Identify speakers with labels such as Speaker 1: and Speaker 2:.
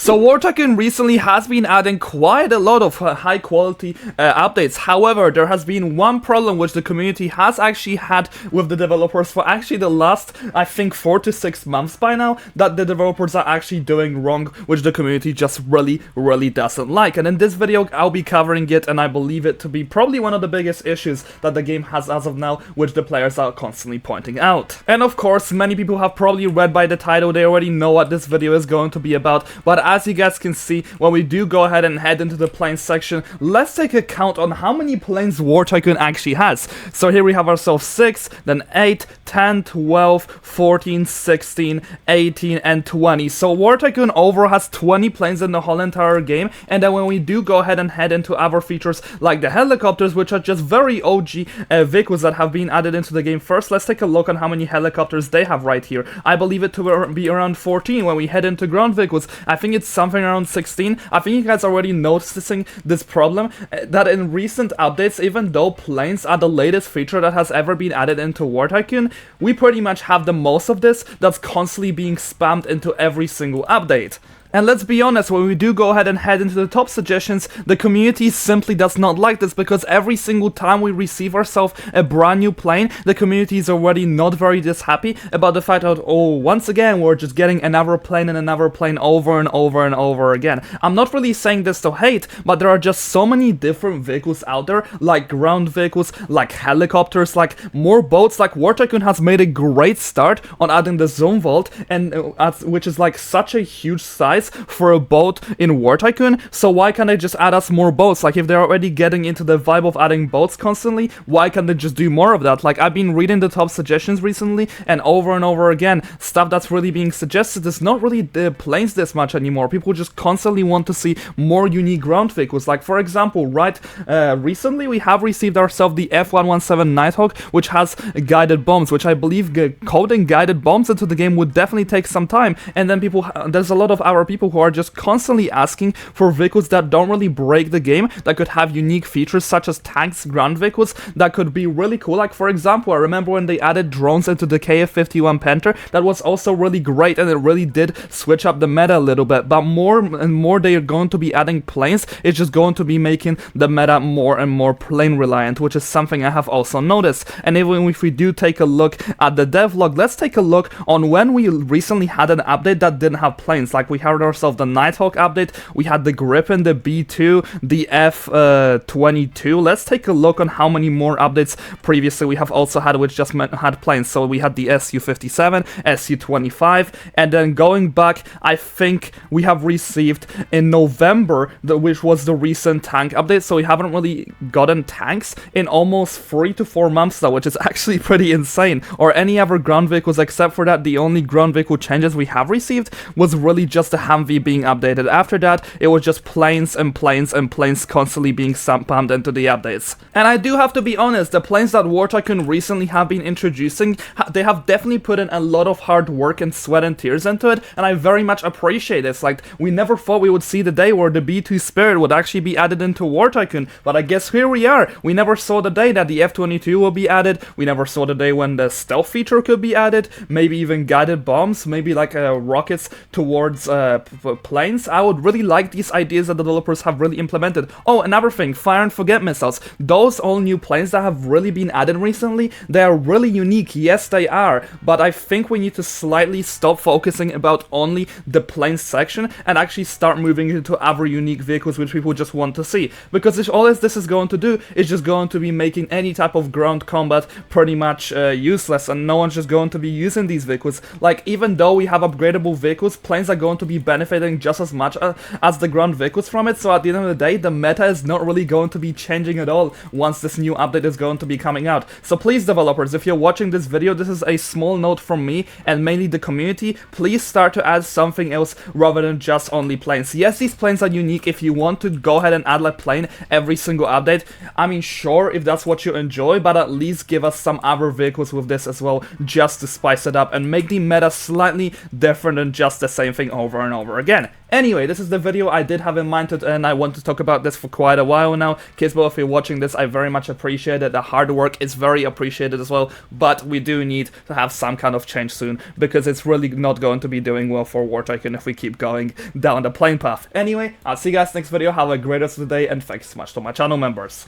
Speaker 1: So War Tycoon recently has been adding quite a lot of high quality updates. However, there has been one problem which the community has actually had with the developers for actually the last, I think, 4 to 6 months by now, that the developers are actually doing wrong, which the community just really doesn't like. And in this video, I'll be covering it, and I believe it to be probably one of the biggest issues that the game has as of now, which the players are constantly pointing out. And of course, many people have probably read by the title, they already know what this video is going to be about, but as you guys can see, when we do go ahead and head into the planes section, let's take a count on how many planes War Tycoon actually has. So here we have ourselves 6, then 8, 10, 12, 14, 16, 18, and 20. So War Tycoon overall has 20 planes in the whole entire game, and then when we do go ahead and head into other features like the helicopters, which are just very OG vehicles that have been added into the game. First, let's take a look on how many helicopters they have right here. I believe it to be around 14. When we head into ground vehicles, I think it's something around 16. I think you guys are already noticing this problem, that in recent updates, even though planes are the latest feature that has ever been added into War Tycoon, we pretty much have the most of this that's constantly being spammed into every single update. And let's be honest, when we do go ahead and head into the top suggestions, the community simply does not like this, because every single time we receive ourselves a brand new plane, the community is already not very happy about the fact that, oh, once again, we're just getting another plane and another plane over and over and over again. I'm not really saying this to hate, but there are just so many different vehicles out there, like ground vehicles, like helicopters, like more boats. Like War Tycoon has made a great start on adding the Zone Vault, and which is like such a huge size for a boat in War Tycoon, so why can't they just add us more boats? Like, if they're already getting into the vibe of adding boats constantly, why can't they just do more of that? Like, I've been reading the top suggestions recently, and over again, stuff that's really being suggested is not really the planes this much anymore. People just constantly want to see more unique ground vehicles. Like, for example, recently we have received ourselves the F-117 Nighthawk, which has guided bombs, which I believe coding guided bombs into the game would definitely take some time, and then there's a lot of our people who are just constantly asking for vehicles that don't really break the game, that could have unique features such as tanks, ground vehicles, that could be really cool. Like, for example, I remember when they added drones into the KF-51 Panther, that was also really great, and it really did switch up the meta a little bit. But more and more they are going to be adding planes, it's just going to be making the meta more and more plane reliant, which is something I have also noticed. And even if we do take a look at the devlog, let's take a look on when we recently had an update that didn't have planes. Like, we had ourselves the Nighthawk update, we had the Griffin, the B2, the F-22. Let's take a look on how many more updates previously we have also had, which just had planes. So we had the Su-57, Su-25, and then going back, I think we have received in November, which was the recent tank update, so we haven't really gotten tanks in almost 3 to 4 months now, which is actually pretty insane. Or any other ground vehicles, except for that, the only ground vehicle changes we have received was really just the Humvee being updated. After that, it was just planes and planes and planes constantly being spammed into the updates. And I do have to be honest, the planes that War Tycoon recently have been introducing, they have definitely put in a lot of hard work and sweat and tears into it, and I very much appreciate this. Like, we never thought we would see the day where the B2 Spirit would actually be added into War Tycoon, but I guess here we are. We never saw the day that the F-22 will be added, we never saw the day when the stealth feature could be added, maybe even guided bombs, maybe like rockets towards planes. I would really like these ideas that the developers have really implemented. Oh, another thing, fire and forget missiles. Those all new planes that have really been added recently, they are really unique. Yes, they are, but I think we need to slightly stop focusing about only the planes section and actually start moving into other unique vehicles which people just want to see. Because if all this is going to do is just going to be making any type of ground combat pretty much useless, and no one's just going to be using these vehicles. Like, even though we have upgradable vehicles, planes are going to be benefiting just as much as the ground vehicles from it, so at the end of the day, the meta is not really going to be changing at all once this new update is going to be coming out. So please, developers, if you're watching this video, this is a small note from me and mainly the community, please start to add something else rather than just only planes. Yes, these planes are unique. If you want to go ahead and add a plane every single update, I mean, sure, if that's what you enjoy, but at least give us some other vehicles with this as well, just to spice it up and make the meta slightly different than just the same thing over and over again. Anyway, this is the video I did have in mind, and I want to talk about this for quite a while now. Kisbo, if you're watching this, I very much appreciate it. The hard work is very appreciated as well, but we do need to have some kind of change soon, because it's really not going to be doing well for War Tycoon if we keep going. going down the plane path. Anyway, I'll see you guys next video, have a great rest of the day, and thanks so much to my channel members.